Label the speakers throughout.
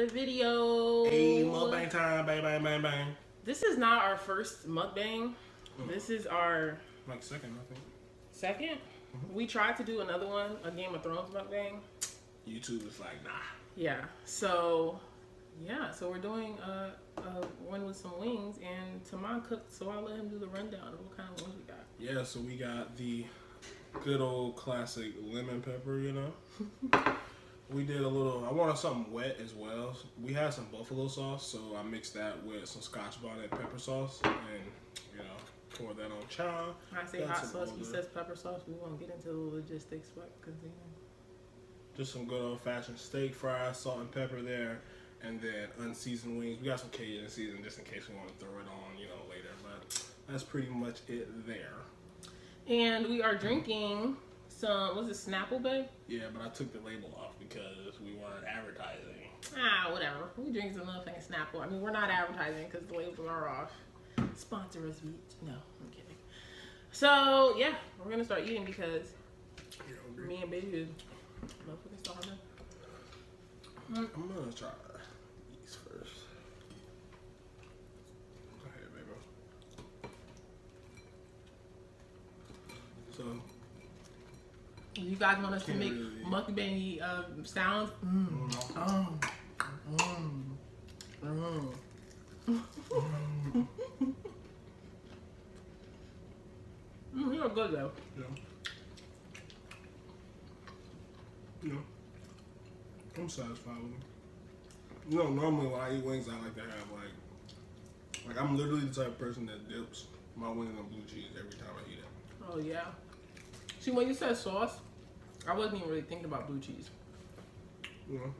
Speaker 1: another video.
Speaker 2: Hey, mukbang time, bang, bang, bang, bang.
Speaker 1: This is not our first mukbang. This is our
Speaker 2: second, I think.
Speaker 1: Second? We tried to do another one, a Game of Thrones mukbang.
Speaker 2: YouTube is like, nah.
Speaker 1: Yeah. So we're doing one with some wings, and Taman cooked, so I'll let him do the rundown of what kind of wings we got.
Speaker 2: Yeah, so we got the good old classic lemon pepper, you know. We did a little, I wanted something wet as well. We had some buffalo sauce, so I mixed that with some Scotch bonnet pepper sauce and, you know, pour that on chow.
Speaker 1: I say hot sauce, he says pepper sauce. We won't get into the logistics, but continue.
Speaker 2: Just some good old fashioned steak fries, salt and pepper there, and then unseasoned wings. We got some Cajun seasoning just in case we want to throw it on, you know, later. But that's pretty much it there.
Speaker 1: And we are drinking some, was it Snapple, babe?
Speaker 2: Yeah, but I took the label off because we weren't advertising.
Speaker 1: Whatever. We drinking some motherfucking Snapple. I mean, we're not advertising because the labels are off. Sponsor us, bitch. No, I'm kidding. So, yeah, we're going to start eating because me and baby is motherfucking starving.
Speaker 2: I'm going to try these first. Go ahead, baby. So,
Speaker 1: you guys want us to make mukbang sounds? You're good though.
Speaker 2: Yeah. You know, I'm satisfied with them. You know, normally when I eat wings, I like to have like I'm literally the type of person that dips my wings in blue cheese every time I eat it.
Speaker 1: Oh yeah. See, when you said sauce, I wasn't even really thinking about blue cheese.
Speaker 2: You know?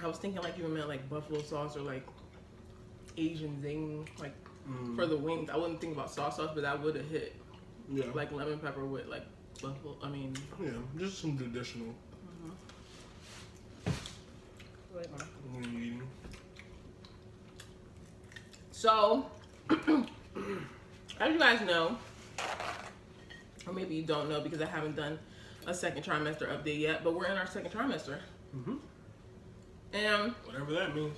Speaker 1: I was thinking like you meant like buffalo sauce or like Asian zing, like for the wings. I wouldn't think about sauce, but that would have hit.
Speaker 2: Yeah.
Speaker 1: Like lemon pepper with like buffalo. I mean.
Speaker 2: Yeah, just some traditional.
Speaker 1: Wait,
Speaker 2: eating.
Speaker 1: So, as you guys know, or maybe you don't know because I haven't done a second trimester update yet, but we're in our second trimester. And
Speaker 2: whatever that means.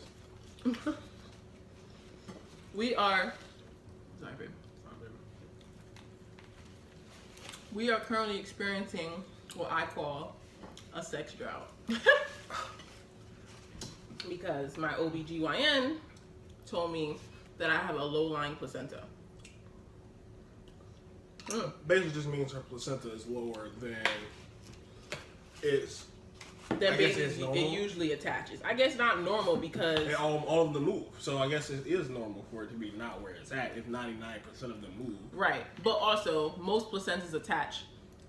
Speaker 1: We are, sorry babe. We are currently experiencing what I call a sex drought. Because my OBGYN told me that I have a low-lying placenta.
Speaker 2: Basically just means her placenta is lower than it's.
Speaker 1: It usually attaches. I guess not normal because
Speaker 2: and all of them move. So I guess it is normal for it to be not where it's at if 99% of them move.
Speaker 1: Right, but also most placentas attach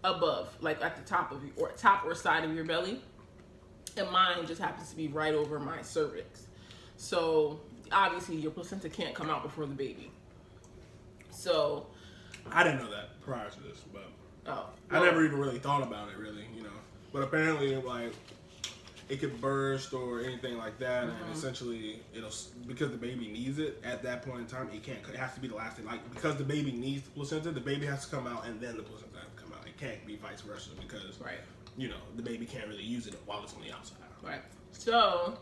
Speaker 1: above, like at the top of you or top or side of your belly, and mine just happens to be right over my cervix. So obviously your placenta can't come out before the baby. So
Speaker 2: I didn't know that prior to this, but I never even really thought about it, really, you know. But apparently, like, it could burst or anything like that, and essentially, because the baby needs it at that point in time, it can't. It has to be the last thing. Like, because the baby needs the placenta, the baby has to come out, and then the placenta has to come out. It can't be vice versa because, you know, the baby can't really use it while it's on the outside.
Speaker 1: Right. So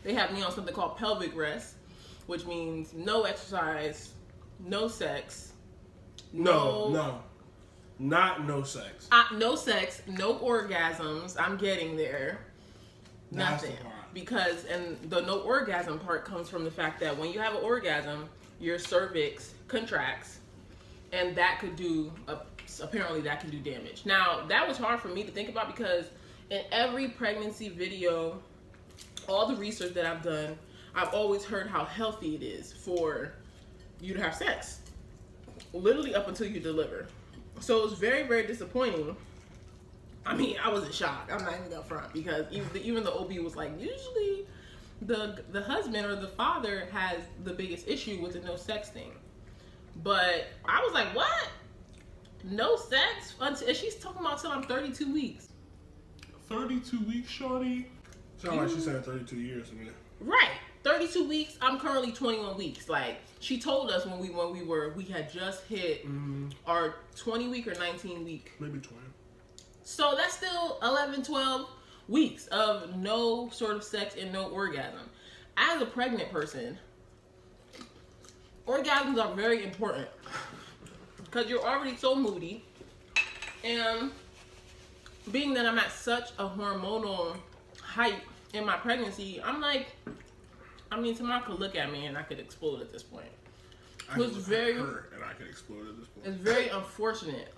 Speaker 1: they have me on something called pelvic rest, which means no exercise, no sex,
Speaker 2: Not no sex.
Speaker 1: No sex, no orgasms. I'm getting there. Nothing. Because, and the no orgasm part comes from the fact that when you have an orgasm, your cervix contracts, and that could do, apparently that can do damage. Now, that was hard for me to think about because in every pregnancy video, all the research that I've done, I've always heard how healthy it is for you to have sex. Literally up until you deliver. So it was very, very disappointing. I mean, I was in shock. I'm not even up front because even the OB was like, usually the husband or the father has the biggest issue with the no sex thing. But I was like, what? No sex? And she's talking about till I'm 32 weeks.
Speaker 2: 32 weeks, shorty? Sound like she said 32 years to me.
Speaker 1: Right. 32 weeks. I'm currently 21 weeks. Like, she told us when we had just hit our 20 week or 19 week.
Speaker 2: Maybe 20.
Speaker 1: So that's still 11, 12 weeks of no sort of sex and no orgasm. As a pregnant person, orgasms are very important because you're already so moody, and being that I'm at such a hormonal height in my pregnancy, I'm like, I mean, Tamar could look at me and I could explode at this point.
Speaker 2: I could look at her and I could explode at this point.
Speaker 1: It's very unfortunate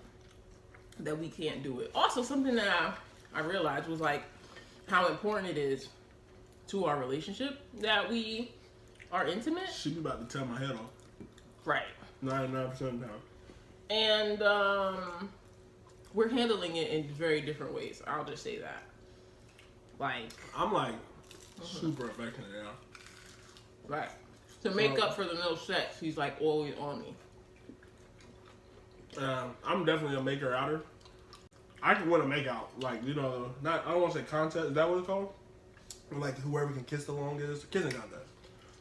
Speaker 1: that we can't do it. Also, something that I realized was like how important it is to our relationship that we are intimate.
Speaker 2: She be about to tear my head off.
Speaker 1: Right.
Speaker 2: 99% of the time.
Speaker 1: And we're handling it in very different ways. I'll just say that. Like,
Speaker 2: I'm like super affectionate now.
Speaker 1: Right. To make up for the no sex, he's like always on me.
Speaker 2: I'm definitely a maker outer. I can win a make out, like, you know, not, I don't want to say contest. Is that what it's called? Like whoever can kiss the longest, kissing contest.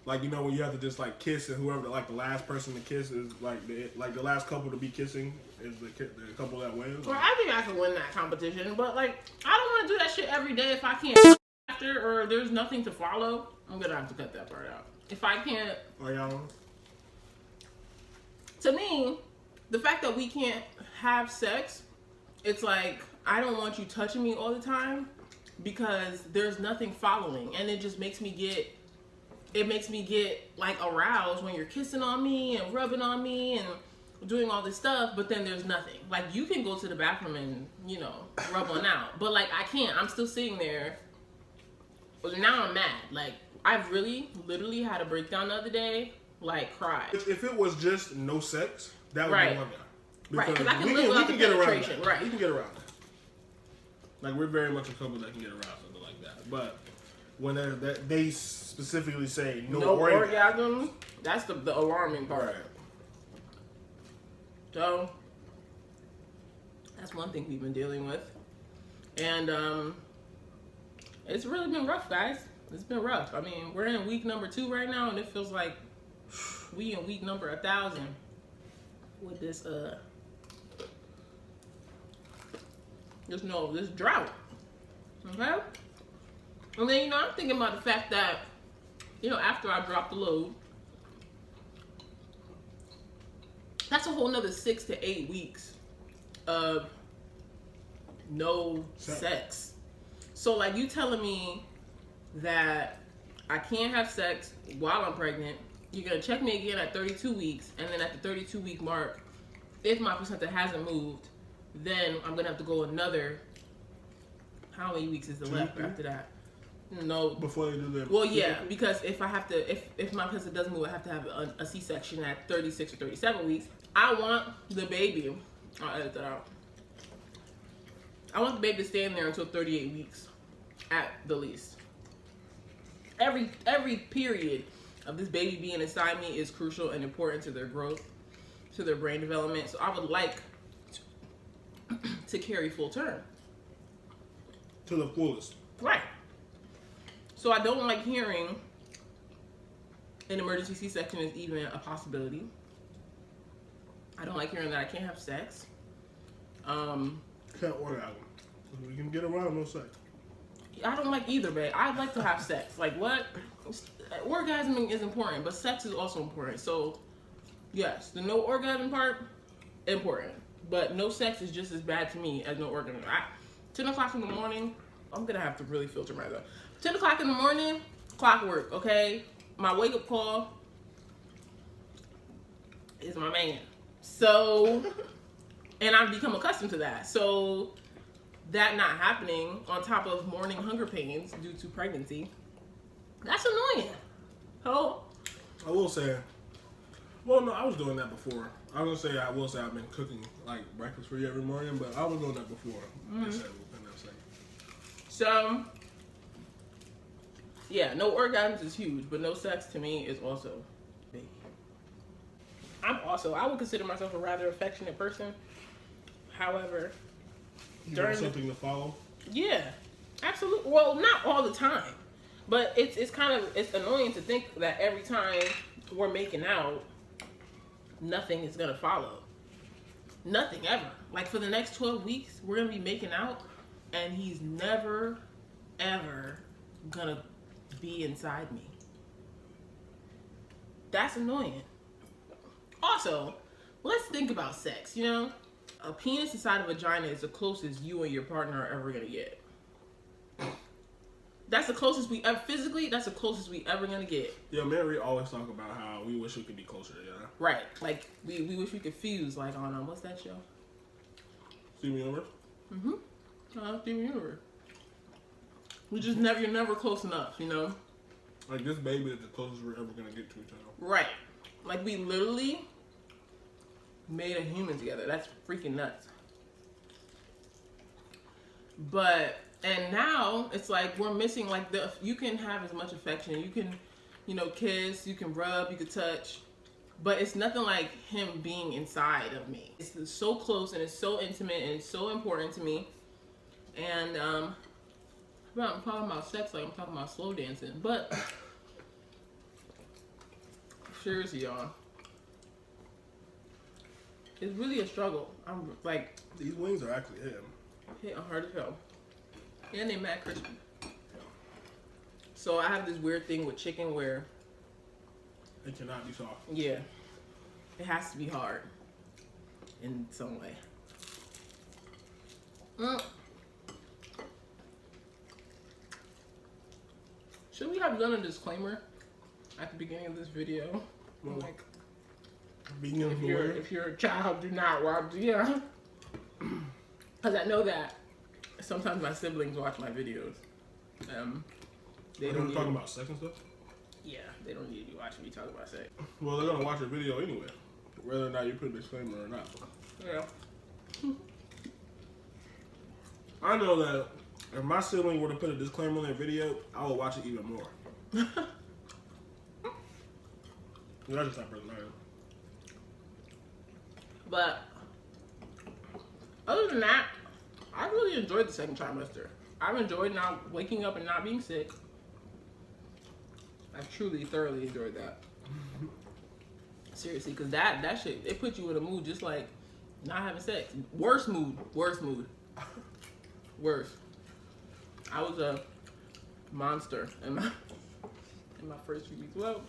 Speaker 2: Like, you know, when you have to just like kiss, and whoever, like the last person to kiss is like the last couple to be kissing is the couple that wins.
Speaker 1: Well, I think I can win that competition, but like I don't want to do that shit every day if I can't after or there's nothing to follow. I'm gonna have to cut that part out. If I can't.
Speaker 2: Are y'all?
Speaker 1: To me, the fact that we can't have sex, it's like I don't want you touching me all the time because there's nothing following, and it just makes me get. It makes me get like aroused when you're kissing on me and rubbing on me and doing all this stuff, but then there's nothing. Like you can go to the bathroom and, you know, rub on out, but like I can't. I'm still sitting there. But now I'm mad. Like I've really, literally had a breakdown the other day. Like cried.
Speaker 2: If it was just no sex, that would
Speaker 1: right.
Speaker 2: be one guy.
Speaker 1: Right, because I can live without the penetration. Right,
Speaker 2: we can get around that. Like we're very much a couple that can get around something like that. But when they specifically say no
Speaker 1: orgasms, that's the alarming part. Right. So that's one thing we've been dealing with, and it's really been rough, guys. It's been rough. I mean, we're in week number 2 right now, and it feels like we in week number 1,000 with this this drought. Okay. And then, you know, I'm thinking about the fact that, you know, after I dropped the load, that's a whole nother 6 to 8 weeks of no sex. So, like, you telling me that I can't have sex while I'm pregnant, you're going to check me again at 32 weeks, and then at the 32-week mark, if my placenta hasn't moved, then I'm going to have to go another, how many weeks is it left after that? No.
Speaker 2: Before they do that.
Speaker 1: Well, yeah, because if I have to, if my placenta doesn't move, I have to have a C-section at 36 or 37 weeks. I want the baby. I'll edit that out. I want the baby to stay in there until 38 weeks, at the least. Every period of this baby being inside me is crucial and important to their growth, to their brain development. So I would like to carry full term.
Speaker 2: To the fullest.
Speaker 1: Right. So I don't like hearing an emergency C-section is even a possibility. I don't like hearing that I can't have sex.
Speaker 2: Can't orgasm. We can get around no sex.
Speaker 1: I don't like either, babe. I'd like to have sex. Like what? Orgasming is important, but sex is also important. So yes, the no orgasm part, important. But no sex is just as bad to me as no orgasm. 10 o'clock in the morning, I'm gonna have to really filter myself. 10 o'clock in the morning, clockwork, okay? My wake-up call is my man. So, and I've become accustomed to that. So, that not happening on top of morning hunger pains due to pregnancy, that's annoying. Oh.
Speaker 2: I will say, well, no, I was doing that before. I will say I've been cooking like breakfast for you every morning, but I was doing that before.
Speaker 1: So, yeah, no orgasms is huge, but no sex to me is also big. I would consider myself a rather affectionate person. However,
Speaker 2: you want something to follow?
Speaker 1: Yeah, absolutely. Well, not all the time, but it's annoying to think that every time we're making out, nothing is gonna follow. Nothing ever. Like for the next 12 weeks, we're gonna be making out, and he's never ever gonna be inside me. That's annoying. Also, let's think about sex, you know? A penis inside a vagina is the closest you and your partner are ever gonna get. That's the closest we ever, physically, that's the closest we ever gonna get.
Speaker 2: Yeah, Mary always talk about how we wish we could be closer together.
Speaker 1: Right. Like, we wish we could fuse, like on, what's that show?
Speaker 2: Steven Universe?
Speaker 1: Mm-hmm. Steven Universe. You're never close enough, you know?
Speaker 2: Like, this baby is the closest we're ever gonna get to each other.
Speaker 1: Right. Like, we literally made a human together. That's freaking nuts. But, and now, it's like, we're missing, like, you can have as much affection. You can, you know, kiss, you can rub, you can touch. But it's nothing like him being inside of me. It's so close, and it's so intimate, and it's so important to me. And, I'm talking about sex like I'm talking about slow dancing. But, seriously, y'all. It's really a struggle. I'm like...
Speaker 2: These wings are actually
Speaker 1: hitting hard as hell. And they mad crispy. So I have this weird thing with chicken where...
Speaker 2: It cannot be soft.
Speaker 1: Yeah. It has to be hard. In some way. Should we have done a disclaimer at the beginning of this video?
Speaker 2: Well,
Speaker 1: like... If you're a child, do not watch. Yeah, because I know that sometimes my siblings watch my videos. They don't
Speaker 2: talking about sex and stuff.
Speaker 1: Yeah, they don't need to be watching me talk about sex.
Speaker 2: Well, they're gonna watch your video anyway, whether or not you put a disclaimer or not.
Speaker 1: Yeah.
Speaker 2: I know that if my sibling were to put a disclaimer on their video, I would watch it even more. That's just not personality.
Speaker 1: But other than that, I really enjoyed the second trimester. I've enjoyed not waking up and not being sick. I truly, thoroughly enjoyed that. Seriously, because that shit, it put you in a mood just like not having sex. Worst mood. Worst. I was a monster in my first few weeks. Well,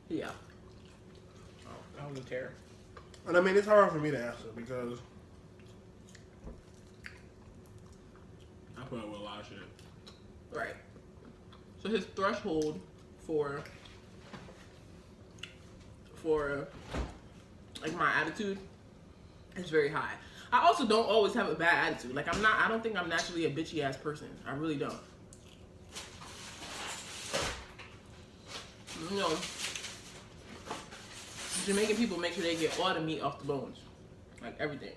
Speaker 1: yeah. Oh, I was a terror.
Speaker 2: And I mean, it's hard for me to answer because I put up with a lot of shit.
Speaker 1: Right. So his threshold for like my attitude is very high. I also don't always have a bad attitude. Like I don't think I'm naturally a bitchy ass person. I really don't. You know, Jamaican people make sure they get all the meat off the bones. Like everything.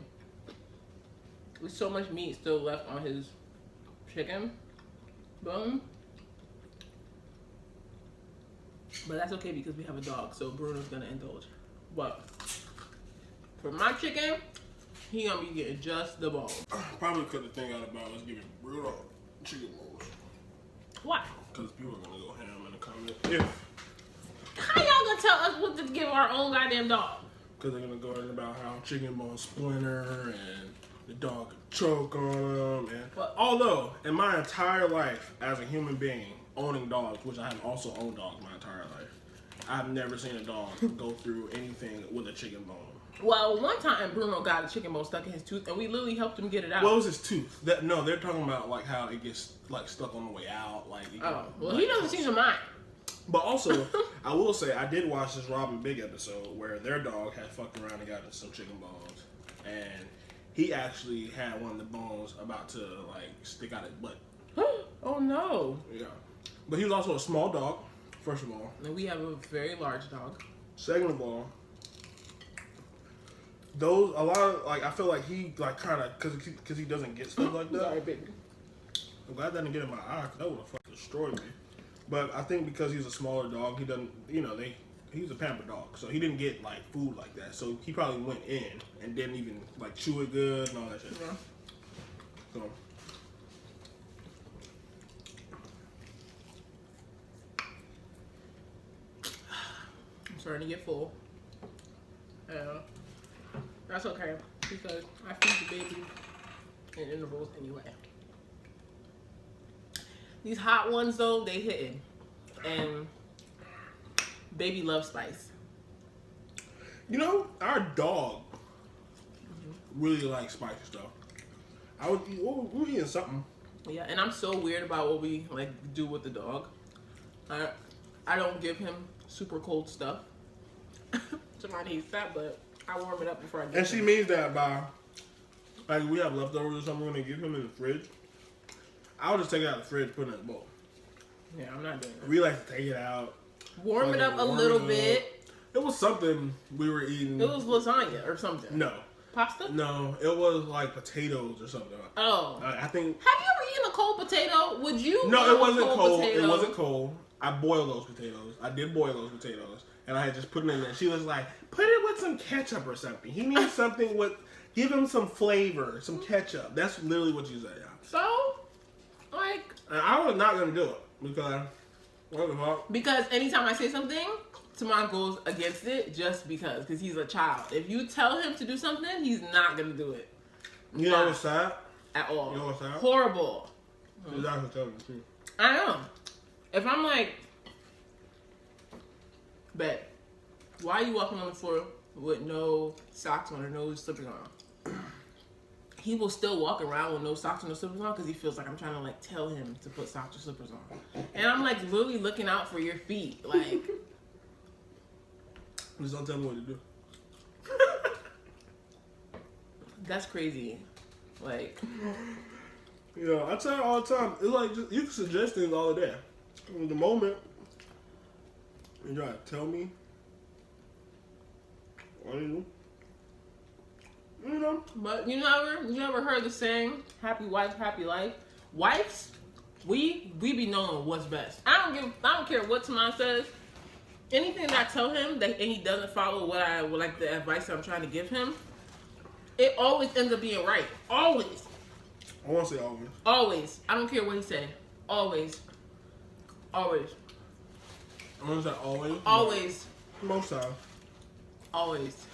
Speaker 1: There's so much meat still left on his chicken bone. But that's okay because we have a dog, so Bruno's gonna indulge. But for my chicken, he gonna be getting just the bone.
Speaker 2: Probably cut the thing out about us giving Bruno chicken bones.
Speaker 1: Why?
Speaker 2: Because people are gonna go ham in the comments.
Speaker 1: How y'all gonna tell us what to give our own goddamn dog?
Speaker 2: Because they're gonna go in about how chicken bones splinter and the dog could choke on them. And although in my entire life as a human being owning dogs, which I have also owned dogs my entire life, I've never seen a dog go through anything with a chicken bone.
Speaker 1: Well, one time Bruno got a chicken bone stuck in his tooth, and we literally helped him get it out.
Speaker 2: Well, it was his tooth. No, they're talking about like how it gets like stuck on the way out. Like
Speaker 1: he doesn't seem to mind.
Speaker 2: But also, I will say I did watch this Robin Big episode where their dog had fucked around and got some chicken bones, and he actually had one of the bones about to like stick out his butt.
Speaker 1: Oh no!
Speaker 2: Yeah, but he was also a small dog. First of all,
Speaker 1: and we have a very large dog.
Speaker 2: Second of all, I feel like he like kind of because he doesn't get stuff like that.
Speaker 1: Sorry, baby.
Speaker 2: I'm glad that didn't get in my eye because that would have fucking destroyed me. But I think because he's a smaller dog, he doesn't, he's a pampered dog, so he didn't get like food like that. So he probably went in and didn't even like chew it good and all that shit.
Speaker 1: Yeah.
Speaker 2: So.
Speaker 1: I'm starting to get full. That's okay because I feed the baby in intervals anyway. These hot ones though, they hitting. And baby loves spice.
Speaker 2: You know, our dog really likes spicy stuff. We're eating something.
Speaker 1: Yeah, and I'm so weird about what we like do with the dog. I don't give him super cold stuff. Somebody hates that, but I warm it up before I get it.
Speaker 2: And she means that by, like, we have leftovers or something when they give him in the fridge. I'll just take it out of the fridge, put it in a bowl.
Speaker 1: Yeah, I'm not doing that.
Speaker 2: We like to take it out.
Speaker 1: Warm it up a little bit.
Speaker 2: It was something we were eating.
Speaker 1: It was lasagna or something.
Speaker 2: No.
Speaker 1: Pasta?
Speaker 2: No, it was like potatoes or something.
Speaker 1: Oh.
Speaker 2: I think.
Speaker 1: Have you ever eaten a cold potato? Would you?
Speaker 2: No, it wasn't cold.
Speaker 1: Potato?
Speaker 2: It wasn't cold. I boiled those potatoes. I did boil those potatoes. And I had just put them in there. She was like, put it with some ketchup or something. He needs something with, give him some flavor, some ketchup. That's literally what you said, yeah.
Speaker 1: So, like.
Speaker 2: And I was not going to do it because, what the fuck?
Speaker 1: Because anytime I say something, Tamon goes against it just because he's a child. If you tell him to do something, he's not going to do it.
Speaker 2: You know what's sad?
Speaker 1: At all.
Speaker 2: You know what's sad?
Speaker 1: Horrible.
Speaker 2: He's actually telling the truth.
Speaker 1: I know. If I'm like, bet, why are you walking on the floor with no socks on or no slippers on? He will still walk around with no socks or no slippers on because he feels like I'm trying to like tell him to put socks or slippers on. And I'm like literally looking out for your feet. Like,
Speaker 2: just don't tell me what to do.
Speaker 1: That's crazy. Like,
Speaker 2: yeah, I tell her all the time. It's like just, you can suggest things all the day. In the moment, you try to tell me what to do. You know.
Speaker 1: But you never heard the saying, happy wife, happy life? Wives, we be knowing what's best. I don't care what Tamon says. Anything that I tell him that and he doesn't follow what I would like the advice I'm trying to give him, it always ends up being right. Always.
Speaker 2: I want to say always.
Speaker 1: Always. I don't care what he say. Always. Always.
Speaker 2: I want to say always.
Speaker 1: Always.
Speaker 2: Most times.
Speaker 1: Always.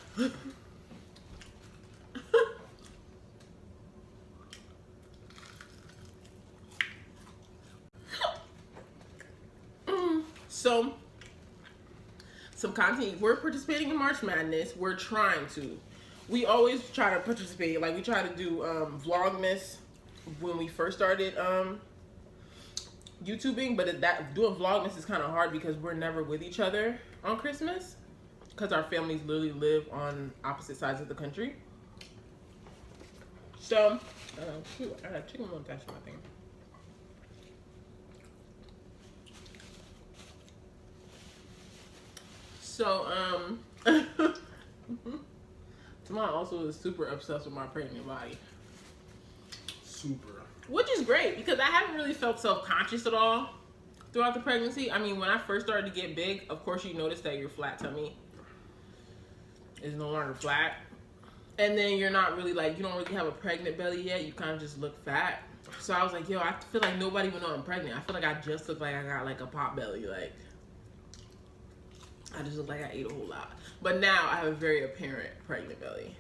Speaker 1: So, some content. We're participating in March Madness. We're trying to. We always try to participate. Like, we try to do Vlogmas when we first started YouTubing. But doing Vlogmas is kind of hard because we're never with each other on Christmas. Because our families literally live on opposite sides of the country. So, shoot, I got chicken wing attached to my thing. So, Tamon also is super obsessed with my pregnant body.
Speaker 2: Super.
Speaker 1: Which is great because I haven't really felt self-conscious at all throughout the pregnancy. I mean, when I first started to get big, of course you notice that your flat tummy is no longer flat. And then you're not really like, you don't really have a pregnant belly yet. You kind of just look fat. So I was like, yo, I feel like nobody would know I'm pregnant. I feel like I just look like I got like a pot belly. Like, I just look like I ate a whole lot. But now I have a very apparent pregnant belly.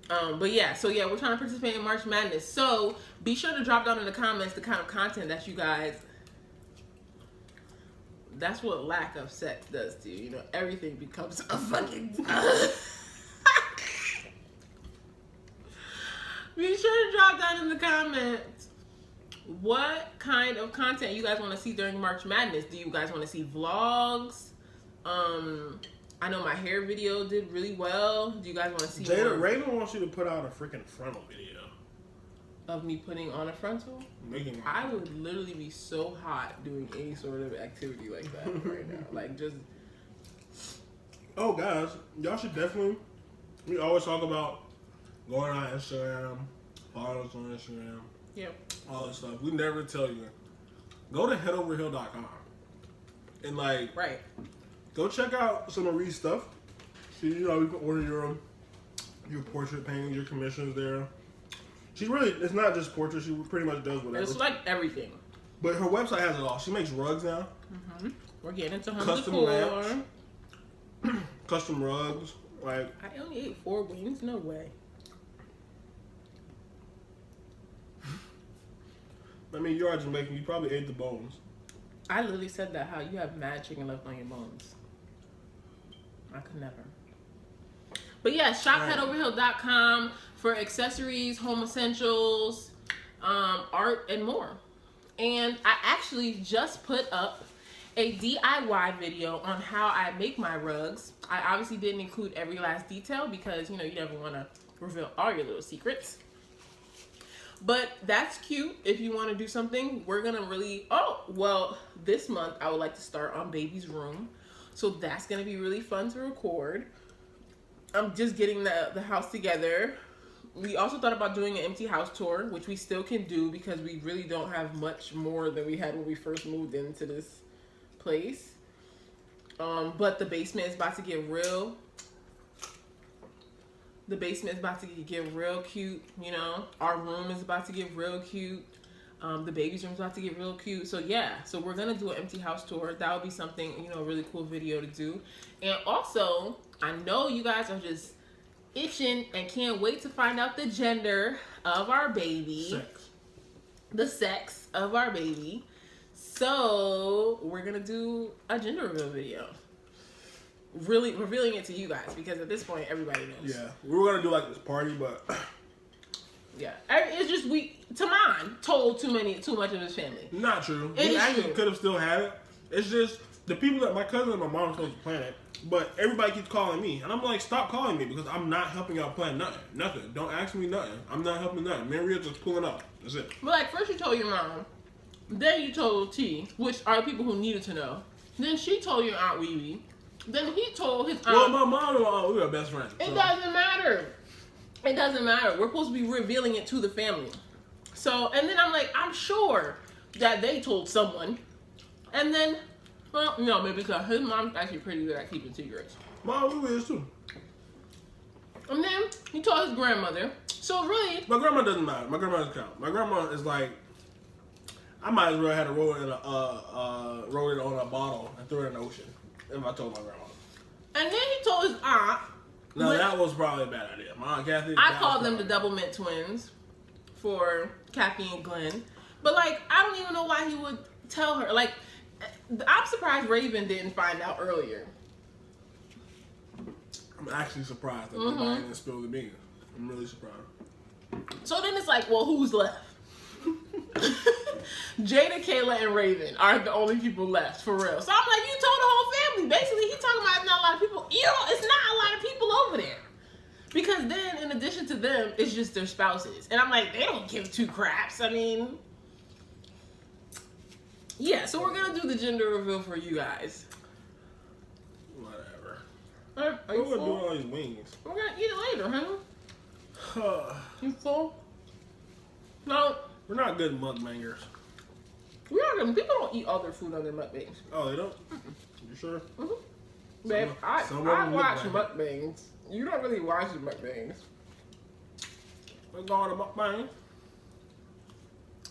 Speaker 1: But yeah, so yeah, we're trying to participate in March Madness. So be sure to drop down in the comments the kind of content that you guys, that's what lack of sex does to you. You know, everything becomes a fucking... Be sure to drop down in the comments what kind of content you guys want to see during March Madness. Do you guys want to see vlogs? I know my hair video did really well. Do you guys want to see
Speaker 2: Jada, Raven wants you to put out a freaking frontal video.
Speaker 1: Of me putting on a frontal?
Speaker 2: Making
Speaker 1: I would literally be so hot doing any sort of activity like that right now. Like, just...
Speaker 2: Oh, guys, y'all should definitely... We always talk about going on Instagram, follow us on Instagram.
Speaker 1: Yeah.
Speaker 2: All that stuff. We never tell you. Go to headoverhill.com. And, like...
Speaker 1: Right.
Speaker 2: Go check out some of Ree's stuff. See, you know, you can order your portrait paintings, your commissions there. She really, it's not just portraits. She pretty much does whatever.
Speaker 1: It's like everything.
Speaker 2: But her website has it all. She makes rugs now.
Speaker 1: Mm-hmm. We're getting into home
Speaker 2: custom
Speaker 1: decor.
Speaker 2: lamps, custom rugs. Like,
Speaker 1: I only ate 4 wings. No way.
Speaker 2: I mean, you are Jamaican. You probably ate the bones.
Speaker 1: I literally said that, how you have mad chicken left on your bones. I could never. But yeah, shopheadoverhill.com for accessories, home essentials, art, and more. And I actually just put up a DIY video on how I make my rugs. I obviously didn't include every last detail because, you know, you never want to reveal all your little secrets. But that's cute if you want to do something. We're going to really... Oh, well, this month I would like to start on baby's room. So that's going to be really fun to record. I'm just getting the house together. We also thought about doing an empty house tour, which we still can do because we really don't have much more than we had when we first moved into this place. But the basement is about to get real. The basement is about to get real cute, you know. Our room is about to get real cute. The baby's room is about to get real cute. So yeah, so we're gonna do an empty house tour. That would be something, you know, a really cool video to do. And also, I know you guys are just itching and can't wait to find out the gender of our baby. The sex of our baby. So we're gonna do a gender reveal video. Really revealing it to you guys because at this point everybody knows.
Speaker 2: Yeah, we were gonna do like this party, but
Speaker 1: yeah, it's just Taman told too much of his family.
Speaker 2: Not true. We actually could have still had it. It's just the people that my cousin and my mom are supposed to plan it, but everybody keeps calling me, and I'm like, stop calling me because I'm not helping y'all plan nothing. Don't ask me nothing. I'm not helping nothing. Me and Rhea just pulling up. That's it.
Speaker 1: But like first you told your mom, then you told T, which are the people who needed to know. Then she told your Aunt Wee Wee. Then he told his aunt.
Speaker 2: Well, my mom and my aunt, we are best friends.
Speaker 1: It doesn't matter. It doesn't matter. We're supposed to be revealing it to the family. So, and then I'm like, I'm sure that they told someone. And then, well, no, maybe because his mom's actually pretty good at keeping secrets.
Speaker 2: Mom, we is too.
Speaker 1: And then he told his grandmother. So really,
Speaker 2: my grandma doesn't matter. My grandma doesn't count. My grandma is like, I might as well have to roll it on a bottle and throw it in the ocean. If I told my grandma.
Speaker 1: And then he told his aunt.
Speaker 2: No, that was probably a bad idea. My Aunt Kathy.
Speaker 1: I called them the Double Mint Twins for Kathy and Glenn. But like, I don't even know why he would tell her. Like, I'm surprised Raven didn't find out earlier.
Speaker 2: I'm actually surprised that nobody didn't spill the beans. I'm really surprised.
Speaker 1: So then it's like, well, who's left? Jada, Kayla, and Raven are the only people left, for real. So I'm like, you told the whole family. Basically, he talking about not a lot of people. You know, it's not a lot of people over there. Because then, in addition to them, it's just their spouses. And I'm like, they don't give two craps. I mean, yeah, so we're going to do the gender reveal for you guys.
Speaker 2: Whatever.
Speaker 1: Are you
Speaker 2: full? We're going to do all these wings.
Speaker 1: We're going to eat it later, huh? You full? No.
Speaker 2: We're not good mukbangers.
Speaker 1: We are good. People don't eat other food on their mukbangs.
Speaker 2: Oh, they don't? You sure?
Speaker 1: Babe, I watch mukbangs. You don't really watch the mukbangs.
Speaker 2: Let's go on a mukbang.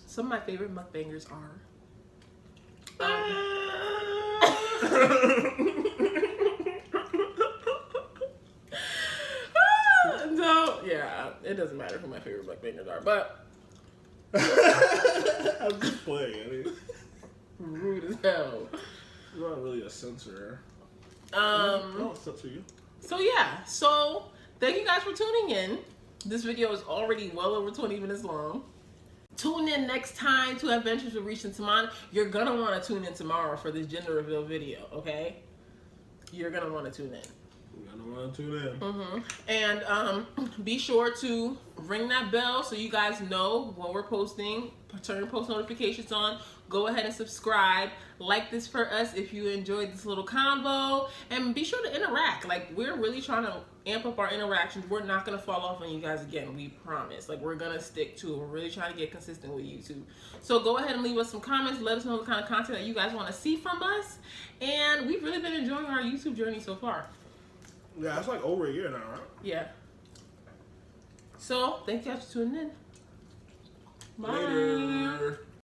Speaker 1: Some of my favorite mukbangers are... No, yeah, it doesn't matter who my favorite mukbangers are, but...
Speaker 2: I'm just playing. I mean,
Speaker 1: rude as hell.
Speaker 2: You're not really a censor.
Speaker 1: I
Speaker 2: don't censor you.
Speaker 1: So yeah, so thank you guys for tuning in. This video is already well over 20 minutes long. Tune in next time to Adventures with Reach and Taman. You're gonna want to tune in tomorrow for this gender reveal video, okay? You're gonna want to tune in. And be sure to ring that bell so you guys know when we're posting. Turn post notifications on. Go ahead and subscribe. Like this for us if you enjoyed this little convo. And be sure to interact. Like, we're really trying to amp up our interactions. We're not going to fall off on you guys again. We promise. Like, we're going to stick to it. We're really trying to get consistent with YouTube. So go ahead and leave us some comments. Let us know the kind of content that you guys want to see from us. And we've really been enjoying our YouTube journey so far.
Speaker 2: Yeah, it's like over a year now, right?
Speaker 1: Yeah. So, thank you guys for tuning in. Bye.
Speaker 2: Later.